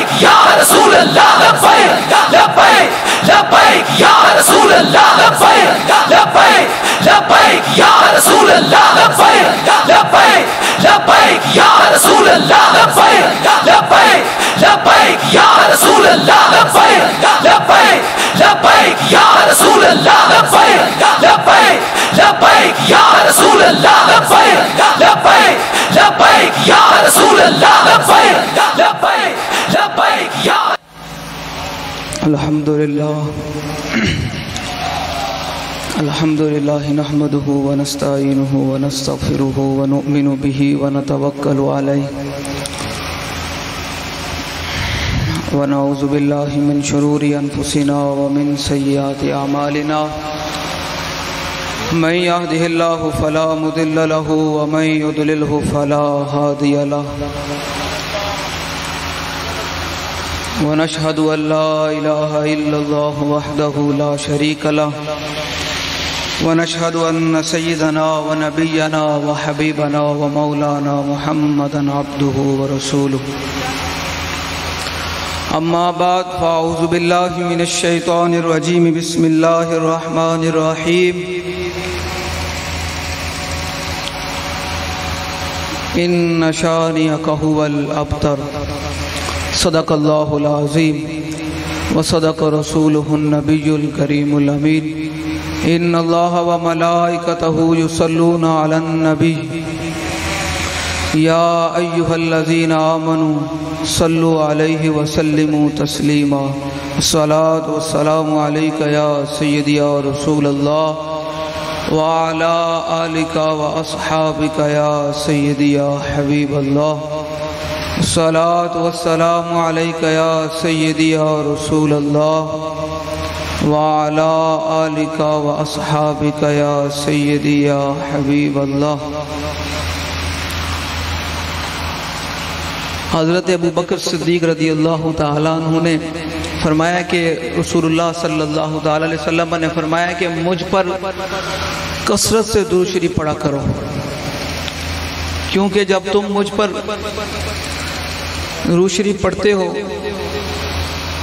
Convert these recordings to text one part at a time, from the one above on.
لبیک یا رسول اللہ لبیک لبیک لبیک یا رسول اللہ لبیک لبیک لبیک یا رسول اللہ لبیک لبیک لبیک یا رسول اللہ لبیک لبیک لبیک یا رسول اللہ لبیک لبیک لبیک یا رسول اللہ لبیک لبیک لبیک یا رسول اللہ لبیک لبیک لبیک یا رسول اللہ لبیک لبیک لبیک یا الحمدللہ نحمده ونستعینه ونستغفره ونؤمن به ونتوکل علیہ ونعوذ باللہ من شرور انفسنا ومن سیئات اعمالنا من يهده الله فلا مضل له ومن يضلله فلا هادي له ونشهد أن لا إله إلا الله وحده لا شريك له ونشهد أن سيدنا ونبينا وحبيبنا ومولانا محمدا عبده ورسوله أما بعد فأعوذ بالله من الشيطان الرجيم بسم الله الرحمن الرحيم إن شانئك هو الأبتر صدق الله العظيم وصدق رسوله النبي الكريم الأمين إن الله وملائكته يصلون على النبي يا أيها الذين آمنوا صلوا عليه وسلموا تسليما الصلاة والسلام عليك يا سيدي يا رسول الله وعلى آلك وأصحابك يا سيدي يا حبيب الله الصلاة والسلام عليك يا سيدي يا رسول الله وعلى آلك وأصحابك يا سيدي يا حبيب الله حضرت ابو بکر صدیق رضی اللہ تعالیٰ عنہ نے فرمایا کہ رسول اللہ صلی اللہ علیہ وسلم نے فرمایا کہ مجھ پر کثرت سے درود شریف پڑھا کرو، کیونکہ جب تم مجھ پر درود شریف پڑھتے ہو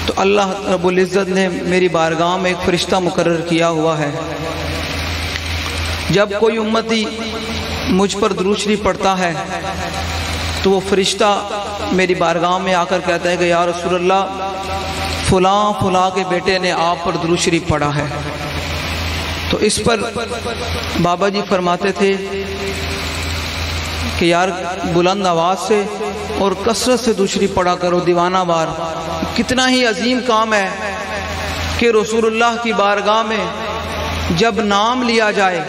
تو اللہ رب العزت نے میری بارگاہ میں ایک فرشتہ مقرر کیا ہوا ہے۔ جب کوئی امتی مجھ پر درود شریف پڑھتا ہے تو وہ فرشتہ میری بارگاہ میں آ کر کہتا ہے کہ یا رسول اللہ فلاں فلاں کے بیٹے نے آپ پر درود شریف پڑھا ہے۔ تو اس پر بابا جی فرماتے تھے کہ یار بلند آواز سے اور کثرت سے درود شریف پڑھا کرو دیوانہ وار۔ کتنا ہی عظیم کام ہے کہ رسول اللہ کی بارگاہ میں جب نام لیا جائے،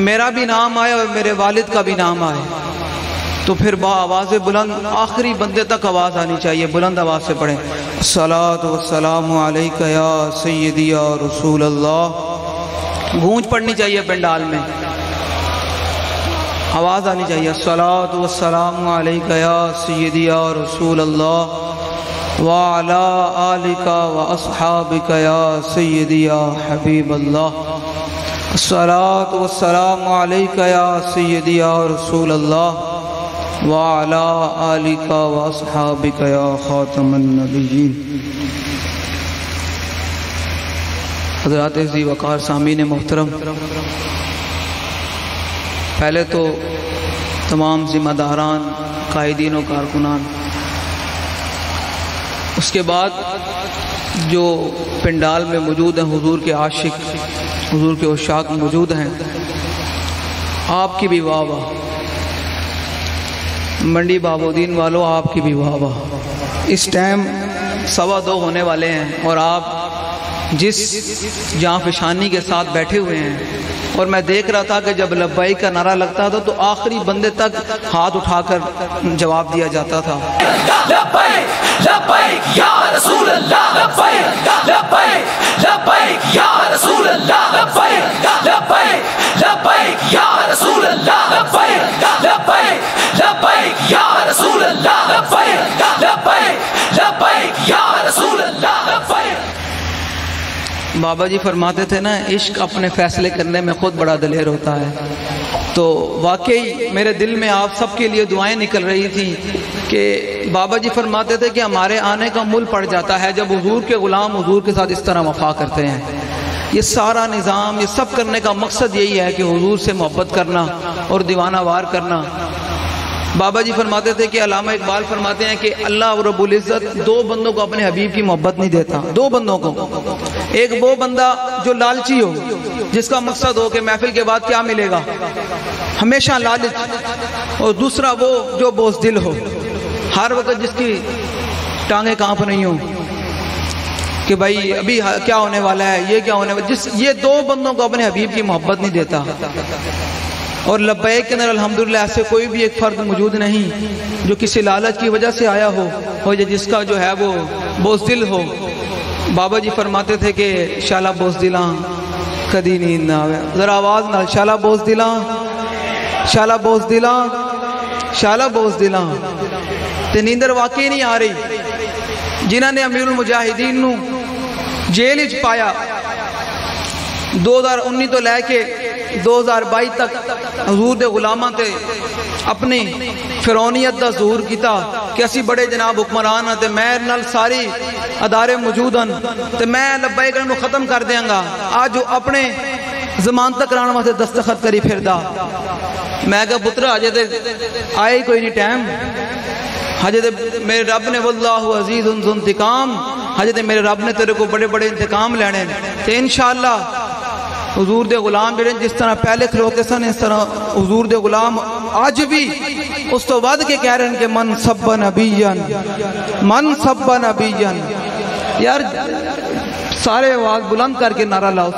میرا بھی نام آئے اور میرے والد کا بھی نام آئے، تو پھر با آواز بلند آخری بندے تک آواز آنی چاہیے، بلند آواز سے پڑھیں الصلاۃ والسلام علیک یا سیدی یا رسول اللہ۔ گونج پڑھنی چاہیے پنڈال میں، آواز آنی چاہیے الصلاۃ والسلام علیک یا سیدی یا رسول اللہ وعلی آلک واصحابک یا سیدی یا حبیب اللہ۔ الصلاۃ والسلام علیک یا سیدی یا رسول اللہ وعلی آلک واصحابک یا خاتم النبیین۔ حضرات ذی وقار سامعین محترم، پہلے تو تمام ذمہ داران، قائدین و کارکنان، اس کے بعد جو پنڈال میں موجود ہیں، حضور کے عاشق، حضور کے عشاق موجود ہیں، آپ کی بھی واہ واہ، منڈی بابودین والوں آپ کی بھی واہ واہ۔ اس ٹائم 2:15 ہونے والے ہیں اور آپ جس جاں فشانی کے ساتھ بیٹھے ہوئے ہیں، اور میں دیکھ رہا تھا کہ جب لبیک کا نعرہ لگتا تھا تو آخری بندے تک ہاتھ اٹھا کر جواب دیا جاتا تھا۔ لبیک لبیک یا رسول اللہ لبیک لبیک لبیک یا رسول اللہ لبیک لبیک لبیک یا رسول اللہ لبیک لبیک لبیک یا رسول اللہ لبیک لبیک لبیک یا رسول اللہ لبیک۔ بابا جی فرماتے تھے نا، عشق اپنے فیصلے کرنے میں خود بڑا دلیر ہوتا ہے۔ تو تو واقعی میرے دل میں آپ سب کے لیے دعائیں نکل رہی تھیں کہ بابا جی فرماتے تھے کہ ہمارے آنے کا مول پڑ جاتا ہے جب حضور کے غلام حضور کے ساتھ اس طرح وفا کرتے ہیں۔ یہ سارا نظام، یہ سب کرنے کا مقصد یہی ہے کہ حضور سے محبت کرنا اور دیوانہ وار کرنا۔ بابا جی فرماتے تھے کہ علامہ اقبال فرماتے ہیں کہ اللہ رب العزت دو بندوں کو اپنے حبیب کی محبت نہیں دیتا، دو بندوں کو، ایک وہ بندہ جو لالچی ہو، جس کا مقصد ہو کہ محفل کے بعد کیا ملے گا، ہمیشہ لالچ، اور دوسرا وہ جو بزدل ہو، ہر وقت جس کی ٹانگیں کانپ نہیں ہوں کہ بھائی ابھی کیا ہونے والا ہے، یہ کیا ہونے والا، یہ دو بندوں کو اپنے حبیب کی محبت نہیں دیتا۔ اور لبیک کے اندر الحمدللہ ایسے کوئی بھی ایک فرد موجود نہیں جو کسی لالچ کی وجہ سے آیا ہو یا جس کا جو ہے وہ بزدل ہو۔ بابا جی فرماتے تھے کہ شالا بزدلاں کدی نیند نہ آوے، ذرا آواز نہ، شالا بزدلاں، شالا بزدلاں، شالا بزدلاں، تے نیندر واقعی نہیں آ رہی۔ جنہاں نے امیر المجاہدین نو جیل وچ پایا 2019 تو لے کے 2022 تک حضور دے غلاماں تے اپنی فرعونیت دا ظہور کیتا کہ اسی بڑے جناب حکمران ہیں تے میں نال ساری ادارے موجود ہیں تے میں لبیک نو ختم کر دیاں گا۔ آج جو اپنے ضمانت کرانے واسطے دستخط کری پھردا، میں کہا پترا اجے تے آئے ہی کوئی نہیں ٹائم، ہجے تے میرے رب نے واللہ عزیز ذو انتقام، ہجے تے میرے رب نے تیرے کو بڑے بڑے انتقام لینے تے انشاءاللہ حضور دے غلام جڑے جس طرح پہلے کھلوتے سن اس طرح حضور دے غلام آج بھی اس تو بعد کے کہہ رہے ہیں کہ من سب نبیان، من سب نبیان۔ یار سارے آواز بلند کر کے نعرہ لاؤ،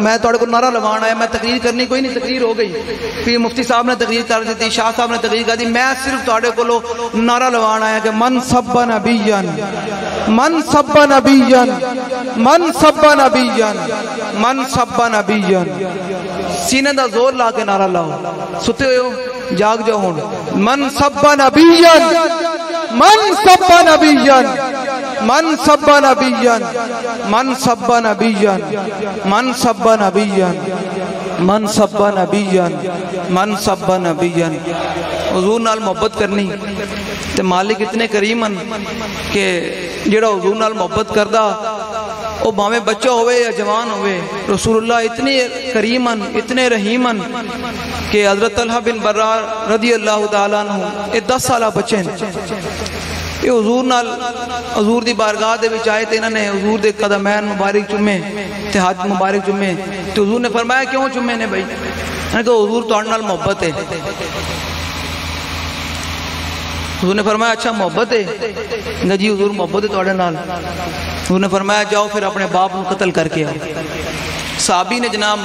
میں توڑے کو نعرہ لوانا ہے، میں تقریر کرنی کوئی نہیں، تقریر ہو گئی، پھر مفتی صاحب نے تقریر کر دی تھی، شاہ صاحب نے تقریر کر دی، میں صرف توڑے کو نعرہ لوانا ہے کہ من سب نبیان، من سب نبیان، من سب نبیان، من سب نبیان۔ سینے دا زور لا کے نعرہ لاؤ، ستے ہوئے ہو جاگ جاؤ ہون، من سب نبیان، من سب نبیان، من سب نبیان، من سب نبیان، من سب نبیان، من سب نبیان، من سب نبیان۔ حضور نال محبت کرنی تے مالک اتنے کریم ہیں کہ جڑا حضور نال محبت کردا او بھاویں بچہ ہوئے یا جوان ہوئے، رسول اللہ اتنے کریم ہیں، اتنے رحیم ہیں کہ حضرت طلحہ بن برار رضی اللہ تعالیٰ عنہ یہ 10 سالہ بچے ہیں، یہ حضور نال حضور دی بارگاہ دے وچ آئے تے انہوں نے حضور دے قدمین مبارک چومے تے ہاتھ مبارک چومے تے حضور نے فرمایا کیوں چومے نے بھائی؟ میں نے کہا حضور تہاڈے نال محبت ہے۔ حضور نے فرمایا اچھا محبت ہے؟ کہ جی حضور محبت ہے تہاڈے نال۔ حضور نے فرمایا جاؤ پھر اپنے باپ کو قتل کر کے آؤ۔ صحابی نے جناب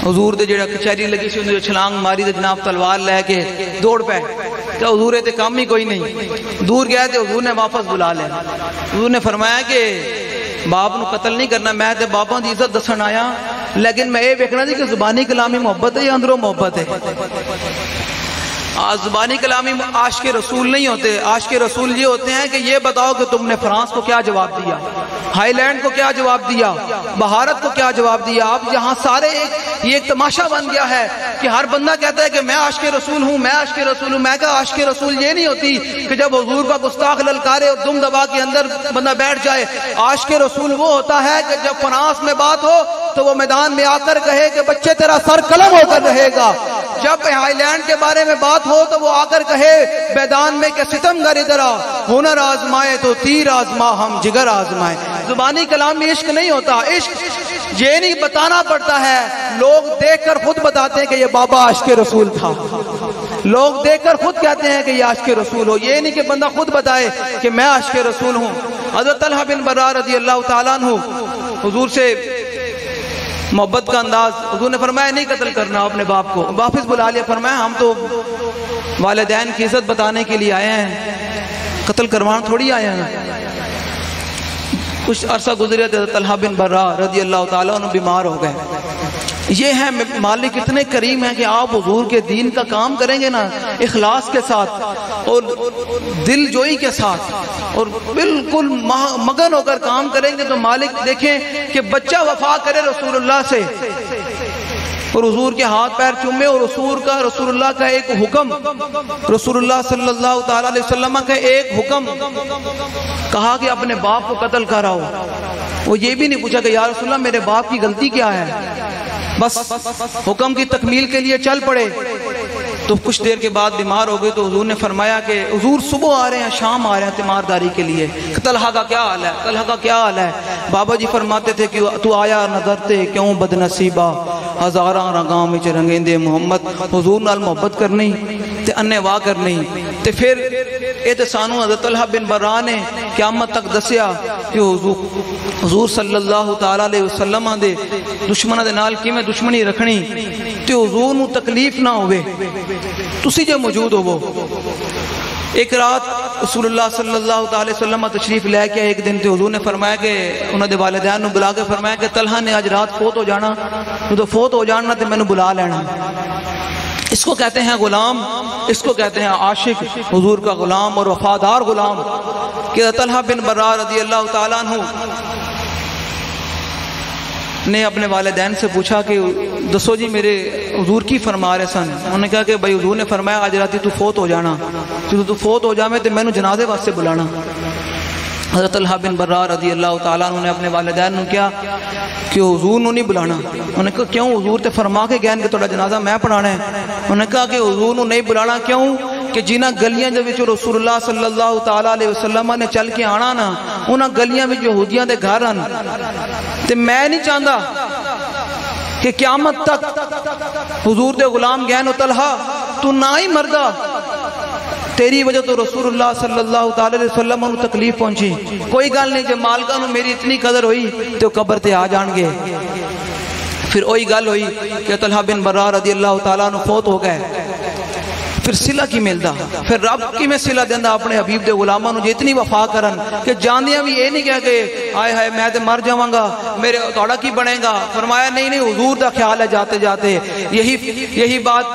حضور دے جڑا کچہری لگی سی انہوں نے چھلانگ ماری تے جناب تلوار لے کے دوڑ پے کہ حضور تے کام ہی کوئی نہیں، دور گیا تے حضور نے واپس بلا لیا۔ حضور نے فرمایا کہ باپ نو قتل نہیں کرنا، میں تے باپاں دی عزت دسن آیا، لیکن میں یہ دیکھنا سی کہ زبانی کلامی محبت ہے یا اندروں محبت ہے۔ زبانی کلامی عاشق رسول نہیں ہوتے، عاشق رسول یہ ہوتے ہیں کہ یہ بتاؤ کہ تم نے فرانس کو کیا جواب دیا، ہائی لینڈ کو کیا جواب دیا، بہارت کو کیا جواب دیا۔ اب یہاں سارے یہ ایک تماشا بن گیا ہے کہ ہر بندہ کہتا ہے کہ میں عاشق رسول ہوں، میں عاشق رسول ہوں۔ میں کہا عاشق رسول یہ نہیں ہوتی کہ جب حضور کا گستاخ للکارے اور دم دبا کے اندر بندہ بیٹھ جائے۔ عاشق رسول وہ ہوتا ہے کہ جب فرانس میں بات ہو تو وہ میدان میں آ کر کہے کہ بچے تیرا سر قلم ہو کر رہے گا، جب ہائی لینڈ کے بارے میں بات ہو تو وہ آ کر کہے میدان میں کہ ستمگر ادھر آ، ہنر آزمائے تو تیر آزما ہم جگر آزمائے۔ زبانی کلام میں عشق نہیں ہوتا، عشق یہ نہیں بتانا پڑتا ہے، لوگ دیکھ کر خود بتاتے ہیں کہ یہ بابا عاشق رسول تھا، لوگ دیکھ کر خود کہتے ہیں کہ یہ عاشق رسول ہو، یہ نہیں کہ بندہ خود بتائے کہ میں عاشق رسول ہوں۔ حضرت طلحہ بن برار رضی اللہ تعالیٰ عنہ حضور سے محبت کا انداز، حضور نے فرمایا نہیں قتل کرنا اپنے باپ کو، واپس بلا لیا، فرمایا ہم تو والدین کی عزت بتانے کے لیے آئے ہیں، قتل کروان تھوڑی آئے ہیں۔ کچھ عرصہ گزرے تھے، طلحہ بن برار رضی اللہ تعالیٰ عنہ بیمار ہو گئے۔ یہ ہے مالک اتنے کریم ہیں کہ آپ حضور کے دین کا کام کریں گے نا اخلاص کے ساتھ اور دل جوئی کے ساتھ اور بالکل مگن ہو کر کام کریں گے تو مالک دیکھیں کہ بچہ وفا کرے رسول اللہ سے اور حضور کے ہاتھ پیر چومے، اور رسول اللہ کا ایک حکم، رسول اللہ صلی اللہ تعالی علیہ وسلم کا ایک حکم کہا کہ اپنے باپ کو قتل کراؤ۔ وہ یہ بھی نہیں پوچھا کہ یا رسول اللہ میرے باپ کی غلطی کیا ہے، بس حکم کی تکمیل کے لیے چل پڑے۔ تو کچھ دیر کے بعد بیمار ہو گئے تو حضور نے فرمایا کہ حضور صبح آ رہے ہیں شام آ رہے ہیں تیمارداری کے لیے، طلحہ کا کیا حال ہے، طلحہ کا کیا حال ہے؟ بابا جی فرماتے تھے کہ تو آیا نظرتے کیوں بد نصیبہ، ہزاراں رنگاں وچ رنگیندے محمد۔ حضور نال محبت کرنی تے انے واہ کرنی تے پھر اے تے سانو حضرت طلحہ بن برا نے قیامت تک دسیا کہ حضور صلی اللہ تعالی علیہ وسلم دے دشمناں دے نال کیویں دشمنی رکھنی تے حضور نو تکلیف نہ ہوئے، تسی جو موجود ہو۔ ایک رات رسول اللہ صلی اللہ تعالی وسلم تشریف لے کے ایک دن تے حضور نے فرمایا کہ انہوں نے والدین نو بلا کے فرمایا کہ طلحہ نے آج رات فوت ہو جانا، تو فوت ہو جانا تے میں نے بلا لینا۔ اس کو کہتے ہیں غلام، اس کو کہتے ہیں عاشق، حضور کا غلام اور وفادار غلام۔ کہ طلحہ بن برا رضی اللہ تعالیٰ عنہ نے اپنے والدین سے پوچھا کہ دسو جی میرے حضور کی فرما رہے سن؟ انہوں نے کہا کہ بھائی حضور نے فرمایا آج راتی تو فوت ہو جانا، تو فوت ہو جاویں تے میں نے جنازے واسطے بلانا۔ حضرت طلحہ بن برا رضی اللہ تعالیٰ عنہ نے اپنے والدین نے کیا کہ حضور نو نہیں بلانا۔ انہوں نے کہا کیوں؟ حضور تے فرما کے گئے کہ تھوڑا جنازہ میں پڑھانا ہے۔ انہوں نے کہا کہ حضور نو نہیں بلانا کیوں؟ کہ جنہ گلیاں دے وچ رسول اللہ صلی اللہ تعالی علیہ وسلم نے چل کے آنا نا، انہاں گلیاں وچ یہودیاں دے گھر ہن تے میں نہیں چاہتا کہ قیامت تک حضور دے غلام گئے نو طلحہ تو نہ ہی مردا، تیری وجہ تو رسول اللہ صلی اللہ تعالی علیہ وسلم نو تکلیف پہنچی۔ کوئی گل نہیں، جے مالکاں نو میری اتنی قدر ہوئی تو قبر تے آ جان گے۔ پھر وہی گل ہوئی کہ طلحہ بن برا رضی اللہ تعالیٰ عنہ فوت ہو گئے، پھر صلہ کی ملدا، پھر رب کی میں صلہ دیندہ اپنے حبیب دے غلاماں نو جتنی وفا کرن کہ جاندیاں بھی یہ نہیں کہہ کہ آئے ہائے میں تے مر جاواں گا میرے توڑا کی بنے گا۔ فرمایا نہیں حضور دا خیال ہے جاتے جاتے۔ یہی بات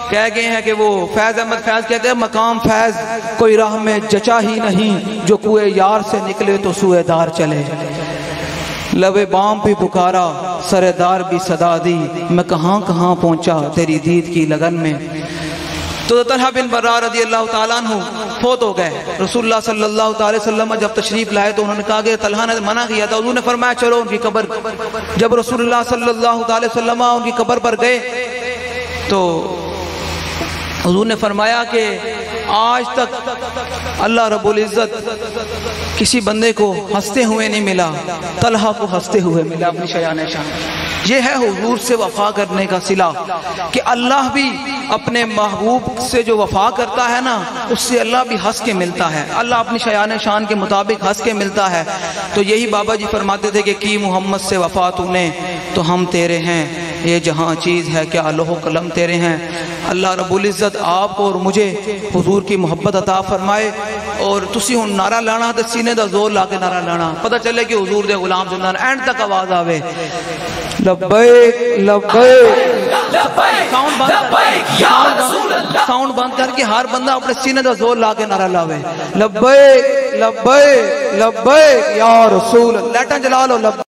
کہہ گئے ہیں کہ وہ فیض احمد فیض کہتے ہیں مقام فیض کوئی راہ میں جچا ہی نہیں، جو کوئے یار سے نکلے تو سوئے دار چلے۔ لبے بام بھی پکارا سرے دار بھی صدا دی، میں کہاں کہاں پہنچا تیری دید کی لگن میں۔ تو طلحہ بن برا رضی اللہ تعالیٰ عنہ فوت ہو گئے۔ رسول اللہ صلی اللہ تعالی وسلم جب تشریف لائے تو انہوں نے کہا کہ طلحہ نے منع کیا تھا، حضور نے فرمایا چلو ان کی قبر۔ جب رسول اللہ صلی اللہ تعالی وسلم ان کی قبر پر گئے تو حضور نے فرمایا کہ آج تک اللہ رب العزت کسی بندے کو ہنستے ہوئے نہیں ملا، طلحہ کو ہنستے ہوئے ملا اپنی شایان شان۔ یہ ہے حضور سے وفا کرنے کا صلہ کہ اللہ بھی اپنے محبوب سے جو وفا کرتا ہے نا اس سے اللہ بھی ہنس کے ملتا ہے، اللہ اپنی شایان شان کے مطابق ہنس کے ملتا ہے۔ تو یہی بابا جی فرماتے تھے کہ کی محمد سے وفا تو نے تو ہم تیرے ہیں، یہ جہاں چیز ہے کیا لوح و قلم تیرے ہیں۔ اللہ رب العزت آپ کو اور مجھے حضور کی محبت عطا فرمائے، اور تسی ہن نعرہ لانا تے سینے دا زور لا کے نعرہ لانا، پتہ چلے کہ حضور دے غلام زندہ اینڈ تک آواز آوے لبیک لبیک۔ ساؤنڈ بند کر کے ہر بندہ اپنے سینے دا زور لا کے نعرہ لاوے لبیک لبیک لبیک یا رسول۔ لیٹاں جلا لو۔